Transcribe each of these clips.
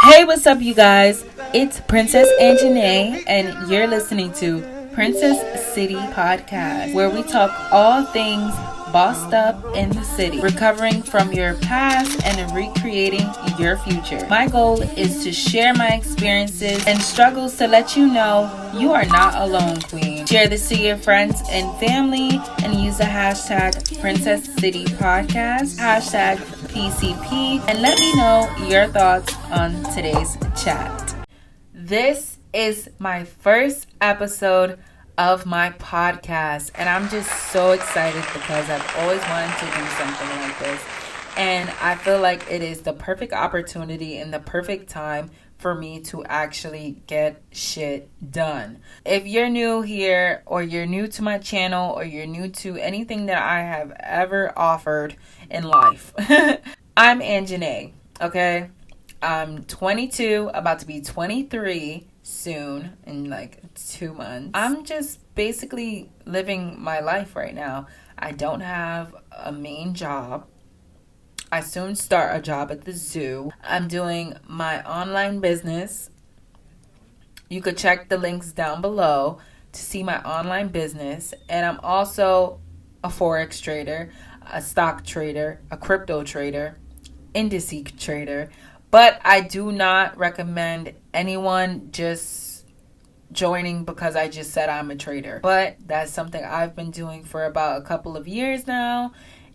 Hey, what's up, you guys? It's Princess Anjanee, and you're listening to Princess City Podcast, where we talk all things bossed up in the city, recovering from your past and recreating your future. My goal is to share my experiences and struggles to let you know you are not alone, queen. Share this to your friends and family and use the hashtag Princess City Podcast, hashtag PCP, and let me know your thoughts on today's chat. This is my first episode of my podcast, and I'm just so excited because I've always wanted to do something like this, and I feel like it is the perfect opportunity and the perfect time for me to actually get shit done. If you're new here, or you're new to my channel, or you're new to anything that I have ever offered in life, I'm Anjanee, okay? I'm 22, about to be 23 soon, in like 2 months. I'm just basically living my life right now. I don't have a main job. I soon start a job at the zoo. I'm doing my online business. You could check the links down below to see my online business. And I'm also a forex trader, a stock trader, a crypto trader, indice trader. But I do not recommend anyone just joining because I just said I'm a trader. But that's something I've been doing for about a couple of years now.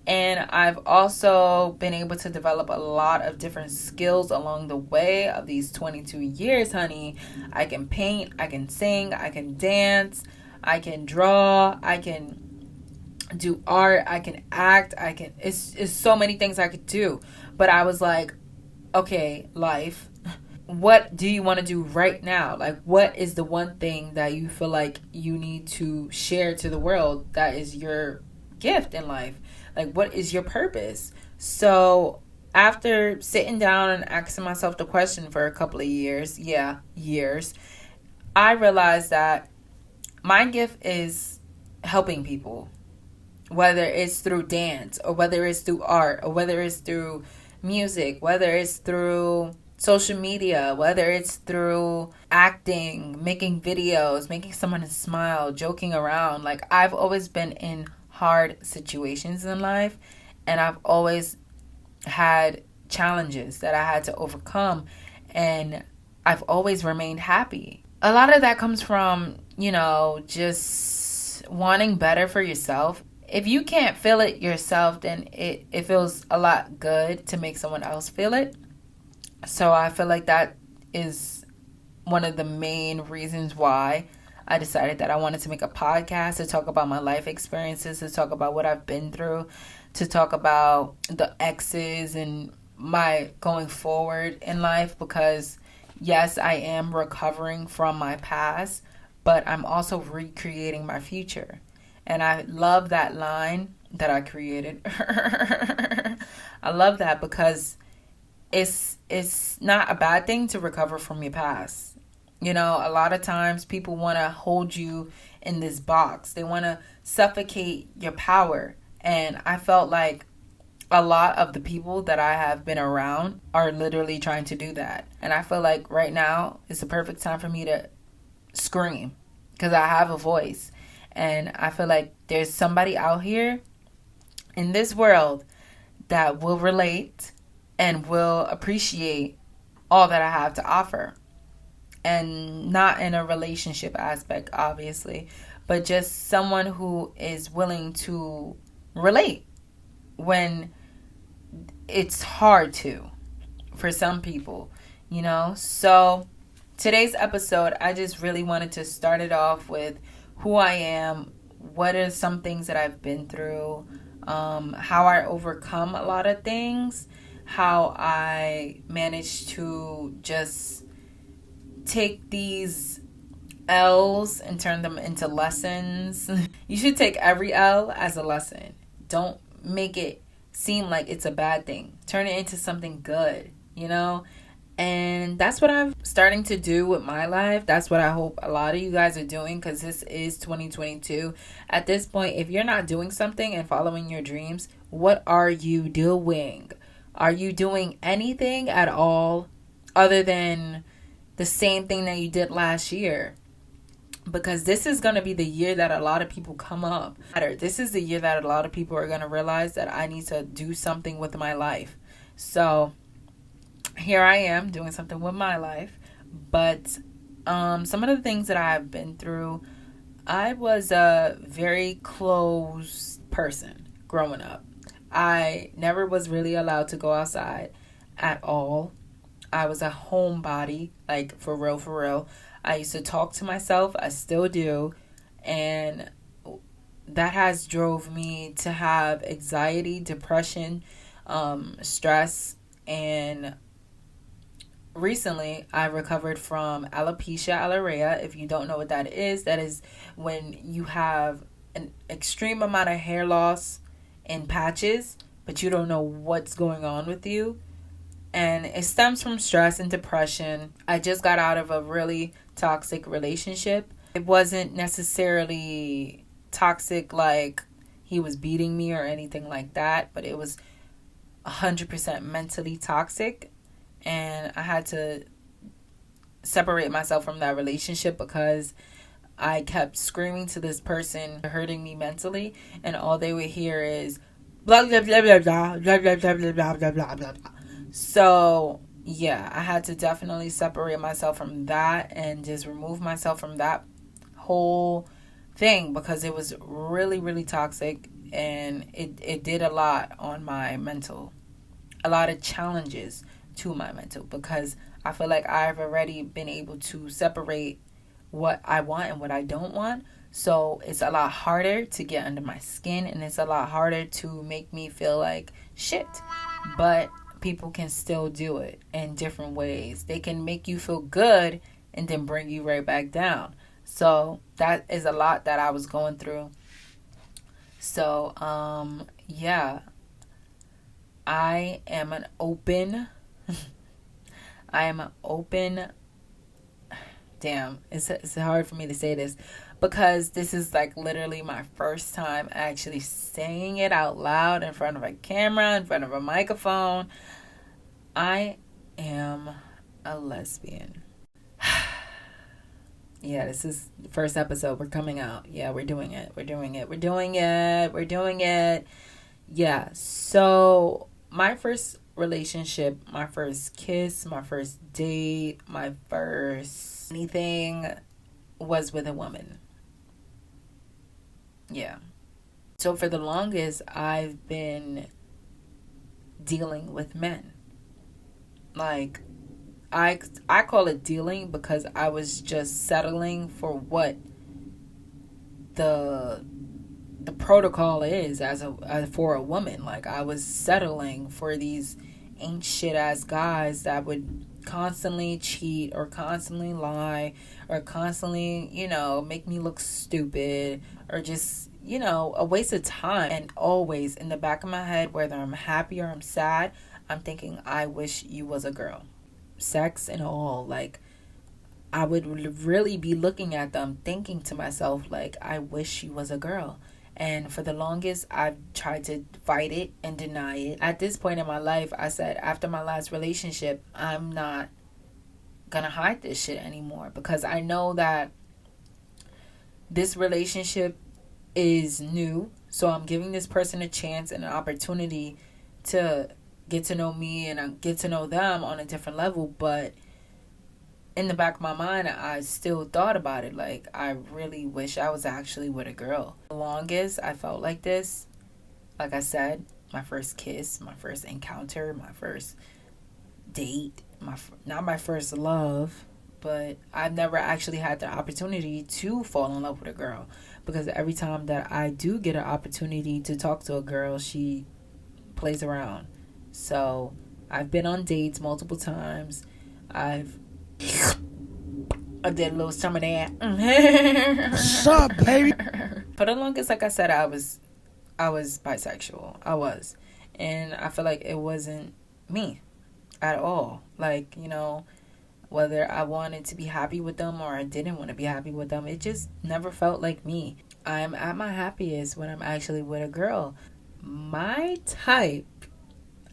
And I've also been able to develop a lot of different skills along the way of these 22 years, honey. I can paint, I can sing, I can dance, I can draw, I can do art, I can act, it's so many things I could do. But I was like, okay, life, what do you want to do right now? Like, what is the one thing that you feel like you need to share to the world that is your gift in life? Like, what is your purpose? So after sitting down and asking myself the question for a couple of years, I realized that my gift is helping people, whether it's through dance, or whether it's through art, or whether it's through music, whether it's through social media, whether it's through acting, making videos, making someone smile, joking around. Like, I've always been in hard situations in life, and I've always had challenges that I had to overcome, and I've always remained happy. A lot of that comes from, just wanting better for yourself. If you can't feel it yourself, then it feels a lot good to make someone else feel it. So I feel like that is one of the main reasons why I decided that I wanted to make a podcast to talk about my life experiences, to talk about what I've been through, to talk about the exes and my going forward in life. Because yes, I am recovering from my past, but I'm also recreating my future. And I love that line that I created. I love that because it's not a bad thing to recover from your past. A lot of times people want to hold you in this box. They want to suffocate your power. And I felt like a lot of the people that I have been around are literally trying to do that. And I feel like right now is the perfect time for me to scream, because I have a voice. And I feel like there's somebody out here in this world that will relate and will appreciate all that I have to offer. And not in a relationship aspect, obviously, but just someone who is willing to relate when it's hard to, for some people, So today's episode, I just really wanted to start it off with who I am, what are some things that I've been through, how I overcome a lot of things, how I managed to just take these L's and turn them into lessons. You should take every L as a lesson. Don't make it seem like it's a bad thing. Turn it into something good, And that's what I'm starting to do with my life. That's what I hope a lot of you guys are doing, because this is 2022. At this point, if you're not doing something and following your dreams, what are you doing? Are you doing anything at all? other than the same thing that you did last year. Because this is going to be the year that a lot of people come up. This is the year that a lot of people are going to realize that I need to do something with my life. So here I am doing something with my life. But some of the things that I've been through, I was a very closed person growing up. I never was really allowed to go outside at all. I was a homebody, like for real, for real. I used to talk to myself. I still do. And that has drove me to have anxiety, depression, stress. And recently, I recovered from alopecia. If you don't know what that is when you have an extreme amount of hair loss in patches, but you don't know what's going on with you. And it stems from stress and depression. I just got out of a really toxic relationship. It wasn't necessarily toxic like he was beating me or anything like that, but it was 100% mentally toxic. And I had to separate myself from that relationship because I kept screaming to this person, hurting me mentally, and all they would hear is blah, blah, blah, blah, blah, blah, blah, blah, blah, blah, blah, blah, blah. So, yeah, I had to definitely separate myself from that and just remove myself from that whole thing because it was really, really toxic, and it did a lot on my mental, a lot of challenges to my mental, because I feel like I've already been able to separate what I want and what I don't want. So it's a lot harder to get under my skin, and it's a lot harder to make me feel like shit. But people can still do it in different ways. They can make you feel good and then bring you right back down. So that is a lot that I was going through. So, yeah, I am an open, damn, it's hard for me to say this because this is like literally my first time actually saying it out loud in front of a camera, in front of a microphone. I am a lesbian. Yeah, this is the first episode. We're coming out. Yeah, we're doing it. Yeah, so my first relationship, my first kiss, my first date, my first anything was with a woman. Yeah. So for the longest, I've been dealing with men. Like, I call it dealing because I was just settling for what the protocol is for a woman. Like, I was settling for these ain't shit ass guys that would constantly cheat or constantly lie or constantly, make me look stupid or just, a waste of time. And always in the back of my head, whether I'm happy or I'm sad, I'm thinking, I wish you was a girl. Sex and all, like, I would really be looking at them thinking to myself, like, I wish she was a girl. And for the longest, I've tried to fight it and deny it. At this point in my life, I said, after my last relationship, I'm not gonna hide this shit anymore because I know that this relationship is new. So I'm giving this person a chance and an opportunity to get to know me and get to know them on a different level. But in the back of my mind, I still thought about it. Like, I really wish I was actually with a girl. The longest I felt like this, like I said, my first kiss, my first encounter, my first date, not my first love, but I've never actually had the opportunity to fall in love with a girl. Because every time that I do get an opportunity to talk to a girl, she plays around. So I've been on dates multiple times. I did a little some of that. What's up, baby? For the longest, like I said, I was bisexual. I was. And I feel like it wasn't me at all. Like, whether I wanted to be happy with them or I didn't want to be happy with them, it just never felt like me. I'm at my happiest when I'm actually with a girl. My type,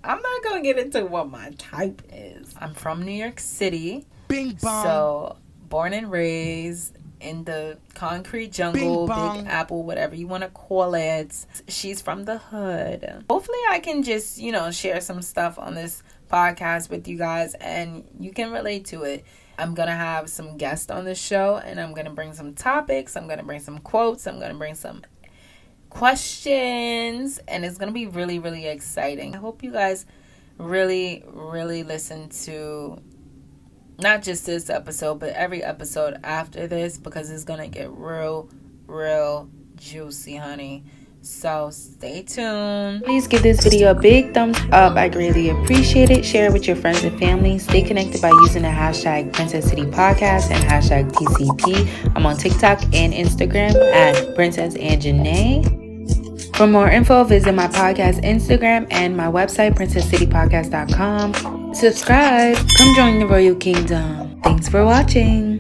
I'm not going to get into what my type is. I'm from New York City. Bing bong. So, born and raised in the concrete jungle, Big Apple, whatever you want to call it. She's from the hood. Hopefully I can just, share some stuff on this podcast with you guys and you can relate to it. I'm going to have some guests on the show and I'm going to bring some topics. I'm going to bring some quotes. I'm going to bring some questions and it's going to be really, really exciting. I hope you guys really, really listen to not just this episode, but every episode after this because it's going to get real, real juicy, honey. So stay tuned. Please give this video a big thumbs up. I greatly appreciate it. Share it with your friends and family. Stay connected by using the hashtag Princess City Podcast and hashtag PCP. I'm on TikTok and Instagram at Princess Anjanee. For more info, visit my podcast Instagram and my website, princesscitypodcast.com. Subscribe. Come join the Royal Kingdom. Thanks for watching.